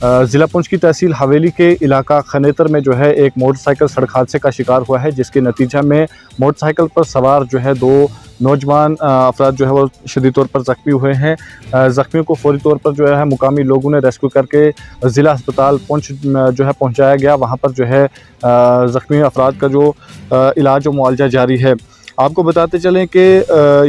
ज़िला पुंछ की तहसील हवेली के इलाका खनेतर में जो है एक मोटरसाइकिल सड़क हादसे का शिकार हुआ है, जिसके नतीजा में मोटरसाइकिल पर सवार जो है 2 नौजवान अफराद जो है वो शदीद तौर पर ज़ख्मी हुए हैं। ज़ख्मियों को फौरी तौर पर जो है मुकामी लोगों ने रेस्क्यू करके ज़िला अस्पताल पुंछ जो है पहुँचाया गया। वहाँ पर जो है ज़ख्मी अफराद का जो इलाज और मुआवजा जारी है। आपको बताते चलें कि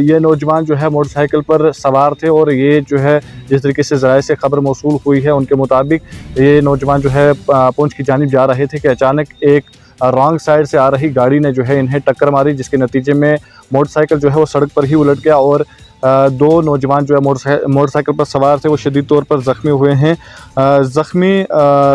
ये नौजवान जो है मोटरसाइकिल पर सवार थे और ये जो है जिस तरीके से ज़राए से खबर मौसूल हुई है उनके मुताबिक ये नौजवान जो है पुंछ की जानिब जा रहे थे कि अचानक एक रॉन्ग साइड से आ रही गाड़ी ने जो है इन्हें टक्कर मारी, जिसके नतीजे में मोटरसाइकिल जो है वो सड़क पर ही उलट गया और 2 नौजवान जो है मोटरसाइकिल पर सवार थे वो शदीद तौर पर ज़ख्मी हुए हैं। ज़ख्मी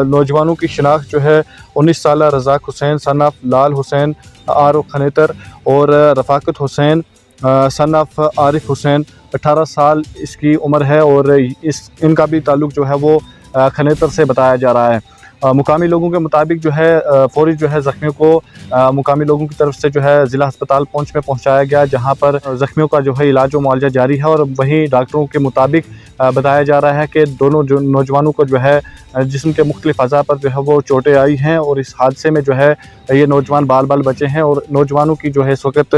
नौजवानों की शिनाख्त जो है 19 साला रज़ाक हुसैन सन ऑफ लाल हुसैन आर खनेतर और रफ़ाकत हुसैन सन ऑफ आरिफ हुसैन 18 साल इसकी उम्र है और इनका भी ताल्लुक़ जो है वो खनेतर से बताया जा रहा है। मुकामी लोगों के मुताबिक जो है फ़ौरी जो है ज़ख्मियों को मुकामी लोगों की तरफ से जो है ज़िला अस्पताल पुंछ में पहुंचाया गया, जहां पर ज़ख्मियों का जो है इलाज और मुआवजा जारी है। और वहीं डॉक्टरों के मुताबिक बताया जा रहा है कि दोनों जो नौजवानों को जो है जिस्म के मुख्तलिफ अज़ा पर जो है वो चोटें आई हैं और इस हादसे में जो है ये नौजवान बाल बाल बचे हैं और नौजवानों की जो है इस वक्त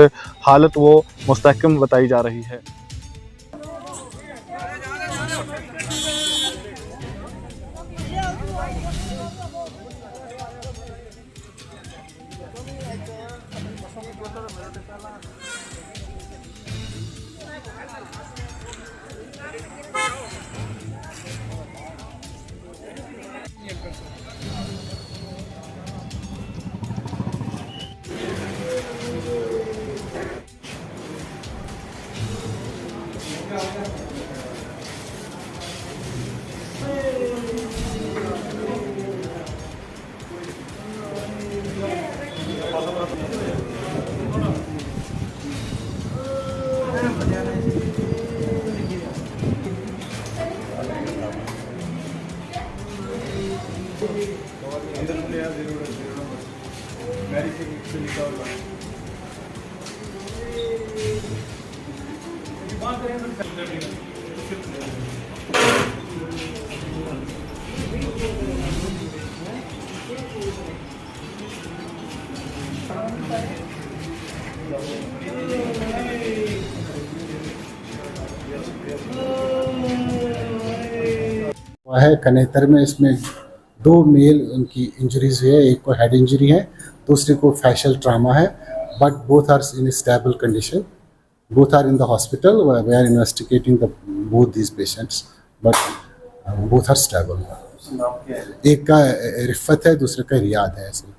हालत वो मुस्तहकम बताई जा रही है। है खनेतर में, इसमें 2 मेल उनकी इंजरीज हुई है, एक को हेड इंजरी है, दूसरे को फैशियल ट्रामा है, but both are in stable condition, both are in the hospital, we are investigating the both these patients, but both are stable. एक का रिफत है, दूसरे का रियाद है। ऐसे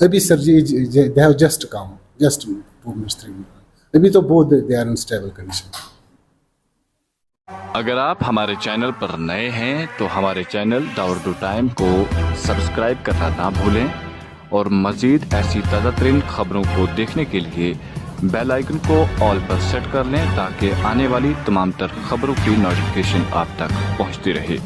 अभी sir ji they have just come, just 2 minutes 3 minutes, अभी तो both they are in stable condition. अगर आप हमारे चैनल पर नए हैं तो हमारे चैनल द उर्दू टाइम को सब्सक्राइब करना ना भूलें और मज़ीद ऐसी ताज़ा तरीन खबरों को देखने के लिए बेल आइकन को ऑल पर सेट कर लें ताकि आने वाली तमाम तर खबरों की नोटिफिकेशन आप तक पहुंचती रहे।